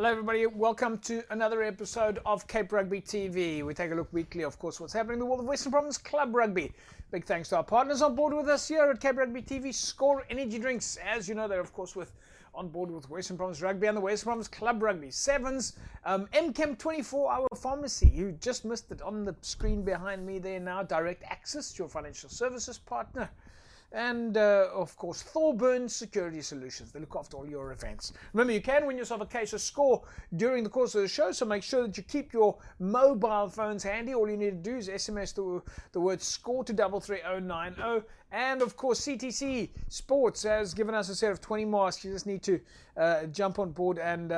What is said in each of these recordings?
Hello everybody, welcome to another episode of Cape Rugby TV. We take a look weekly, of course, what's happening in the world of Western Province Club Rugby. Big thanks to our partners on board with us here at Cape Rugby TV, Score Energy Drinks. As you know, they're of course on board with Western Province Rugby and the Western Province Club Rugby. Sevens, MChem 24-hour pharmacy. You just missed it on the screen behind me there now. Direct access to your financial services partner. And, of course, Thorburn Security Solutions. They look after all your events. Remember, you can win yourself a case of Score during the course of the show, so make sure that you keep your mobile phones handy. All you need to do is SMS the word SCORE to 33090. And, of course, CTC Sports has given us a set of 20 masks. You just need to jump on board and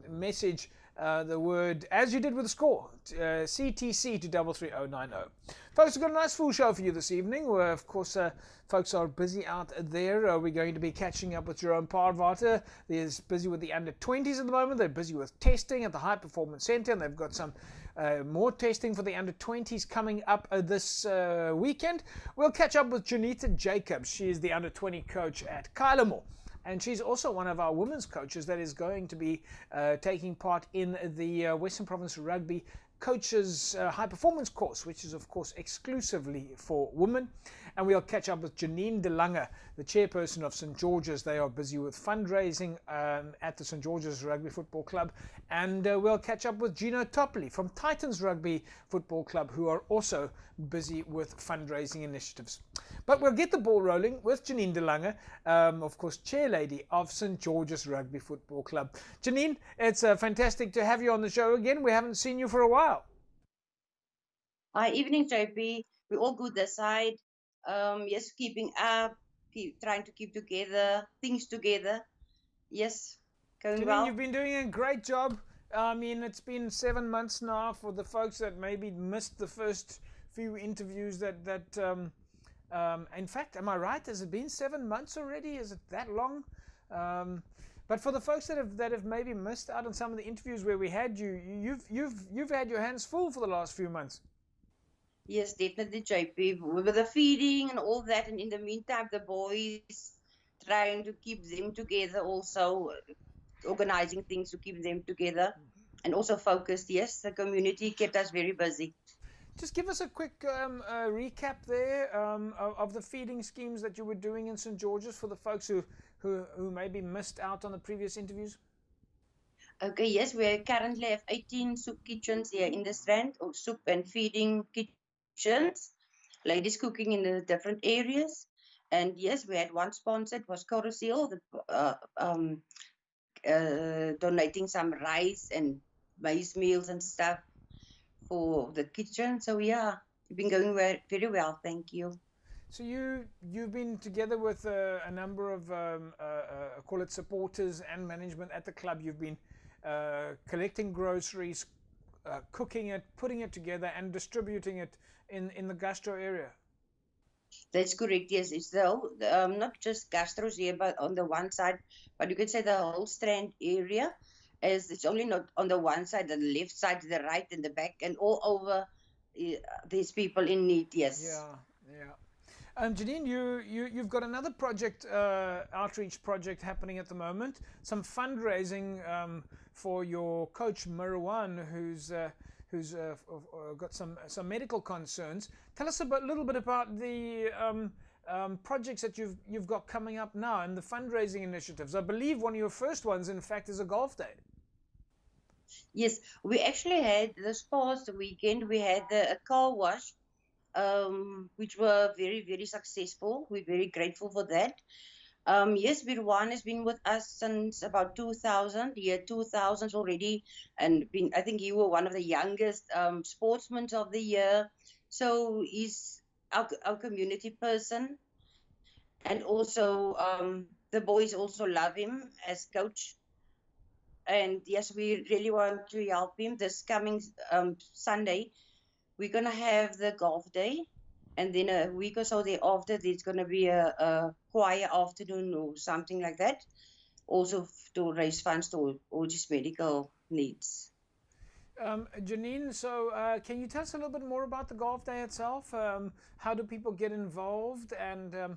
message the word, as you did with the Score, CTC to 33090. Folks, we've got a nice full show for you this evening. Of course, folks are busy out there. We're going to be catching up with Jerome Parvater. They're busy with the under-20s at the moment. They're busy with testing at the High Performance Centre, and they've got some more testing for the under-20s coming up this weekend. We'll catch up with Janita Jacobs. She is the under-20 coach at Kylemore. And she's also one of our women's coaches that is going to be taking part in the Western Province Rugby Coaches High Performance course, which is, of course, exclusively for women. And we'll catch up with Janine Lange, the chairperson of St. George's. They are busy with fundraising at the St. George's Rugby Football Club. And we'll catch up with Gino Topley from Titans Rugby Football Club, who are also busy with fundraising initiatives. But we'll get the ball rolling with Janine Lange, of course, Chairlady of St. George's Rugby Football Club. Janine, it's fantastic to have you on the show again. We haven't seen you for a while. Hi, evening, JP. We're all good this side. Yes, keeping up, trying to keep things together. Yes, going Janine, well. you've been doing a great job. I mean, it's been 7 months now. For the folks that maybe missed the first few interviews in fact, am I right? Has it been 7 months already? Is it that long? But for the folks that have maybe missed out on some of the interviews where we had you've had your hands full for the last few months. Yes, definitely, JP. With the feeding and all that, and in the meantime, the boys trying to keep them together, also organizing things to keep them together, and also focused. Yes, the community kept us very busy. Just give us a quick recap there of the feeding schemes that you were doing in St. George's for the folks who maybe missed out on the previous interviews. Okay, yes, we currently have 18 soup kitchens here in the Strand, or soup and feeding kitchens, ladies cooking in the different areas. And yes, we had one sponsor, it was Carousel, donating some rice and maize meals and stuff for the kitchen. So yeah, it's been going very well, thank you. So you've been together with a number of call it supporters and management at the club. You've been collecting groceries, cooking it, putting it together, and distributing it in the gastro area. That's correct. Yes, it's not just gastros here, but on the one side, but you could say the whole Strand area, as it's only not on the one side, the left side, the right, and the back, and all over. These people in need. Yes. Yeah. Janine, you've got another project, outreach project happening at the moment. Some fundraising for your coach Marwan, who's got some medical concerns. Tell us a little bit about the projects that you've got coming up now and the fundraising initiatives. I believe one of your first ones, in fact, is a golf day. Yes, we actually had this past weekend. We had a car wash, which were very, very successful. We're very grateful for that. Yes, Birwan has been with us since about 2000, year 2000 already, and I think you were one of the youngest sportsmen of the year. So he's our community person, and also the boys also love him as coach. And yes, we really want to help him. This coming Sunday, we're gonna have the golf day. And then a week or so thereafter, there's going to be a choir afternoon or something like that, also to raise funds to all his medical needs. Janine, so can you tell us a little bit more about the golf day itself? How do people get involved and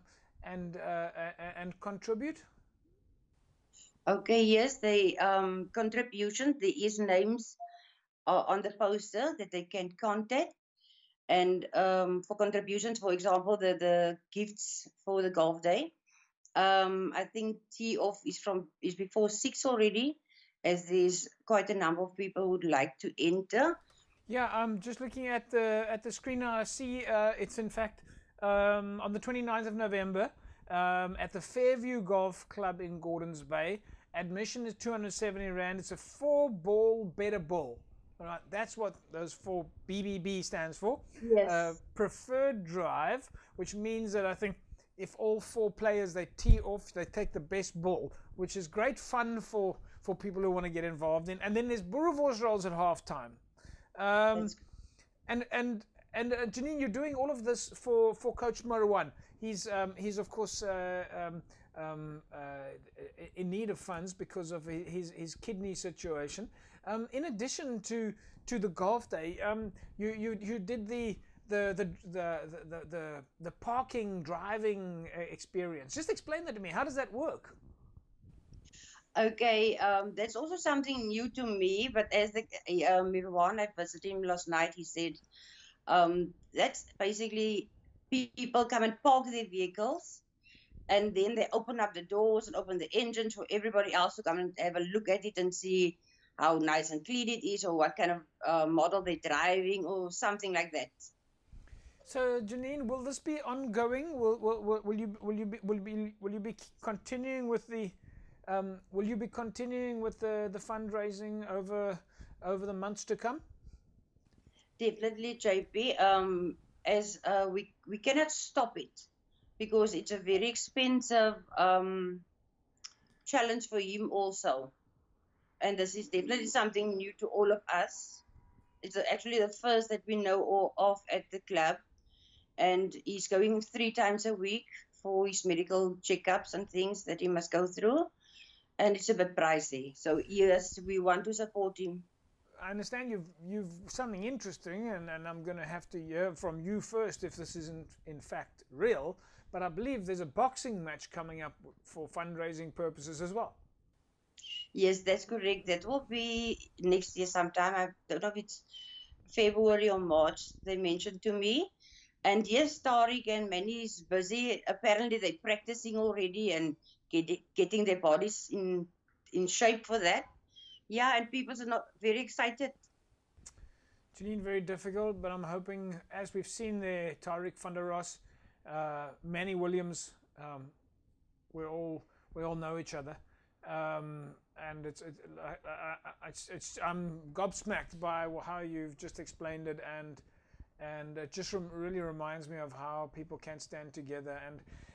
contribute? Okay, yes, the contribution, there is names on the poster that they can contact. And for contributions, for example, the gifts for the golf day, I think tee off is before 6 already, as there's quite a number of people who would like to enter. Yeah, I'm just looking at the screen now. I see it's in fact on the 29th of November at the Fairview Golf Club in Gordons Bay. Admission is 270 Rand. It's a 4-ball better ball. All right, that's what those 4 BBB stands for. Yes. Preferred drive, which means that I think if all 4 players they tee off, they take the best ball, which is great fun for people who want to get involved in. And then there's Boerewors rolls at halftime. And Janine, you're doing all of this for Coach Marwan. He's of course in need of funds because of his kidney situation. In addition to the golf day, you did the parking driving experience. Just explain that to me. How does that work? Okay, that's also something new to me. But as the Mirwan, I visited him last night, he said that's basically people come and park their vehicles, and then they open up the doors and open the engines for everybody else to come and have a look at it and see how nice and clean it is, or what kind of model they're driving, or something like that. So, Janine, will this be ongoing? Will you be continuing with the the fundraising over the months to come? Definitely, JP. As we cannot stop it because it's a very expensive challenge for him also, and this is definitely something new to all of us. It's actually the first that we know of at the club, and he's going 3 times a week for his medical checkups and things that he must go through, and it's a bit pricey. So yes, we want to support him. I understand you've something interesting, and I'm going to have to hear from you first if this isn't in fact real. But I believe there's a boxing match coming up for fundraising purposes as well. Yes, that's correct. That will be next year sometime. I don't know if it's February or March. They mentioned to me. And yes, Tariq and Manny is busy. Apparently, they're practicing already and getting their bodies in shape for that. Yeah, and people are not very excited. Janine, very difficult, but I'm hoping, as we've seen there, Tariq van der Ros, Manny Williams, we all know each other, and I'm gobsmacked by how you've just explained it, and it just really reminds me of how people can stand together,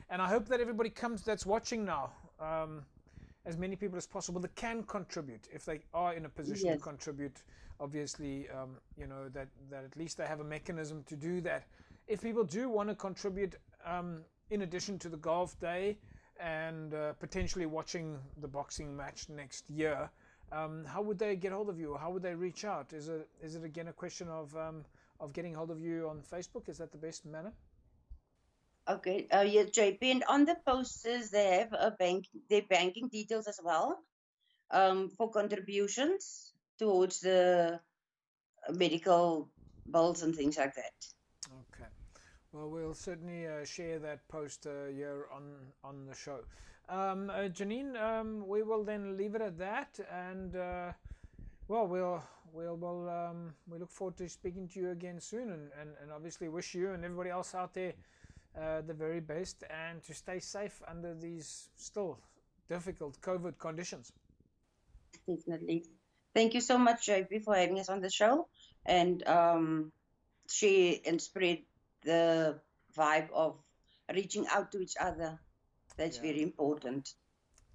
and I hope that everybody comes that's watching now. As many people as possible that can contribute, if they are in a position to contribute. Obviously, you know that at least they have a mechanism to do that. If people do want to contribute, in addition to the golf day and potentially watching the boxing match next year, how would they get hold of you? Or how would they reach out? Is it again a question of getting hold of you on Facebook? Is that the best manner? Okay, yeah, JP, and on the posters they have their banking details as well, for contributions towards the medical bills and things like that. Okay, well, we'll certainly share that poster here on the show. Janine, we will then leave it at that, and well, we look forward to speaking to you again soon, and obviously wish you and everybody else out there the very best, and to stay safe under these still difficult COVID conditions. Definitely. Thank you so much, JP, for having us on the show, and share and spread the vibe of reaching out to each other. That's very important.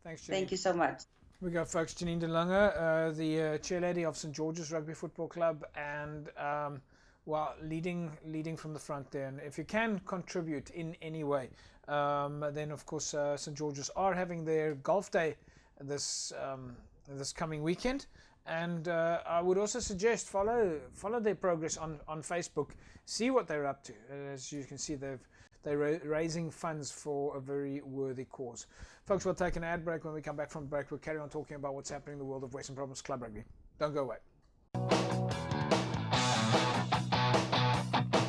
Thanks, Janine. Thank you so much. Here we go, folks. Janine de Lange, the chairlady of St. George's Rugby Football Club, and well, leading from the front there. And if you can contribute in any way, then of course St. George's are having their golf day this coming weekend, and I would also suggest follow their progress on Facebook, see what they're up to. As you can see, they're raising funds for a very worthy cause. Folks, we'll take an ad break. When we come back from break, we'll carry on talking about what's happening in the world of Western Province Club Rugby. Don't go away.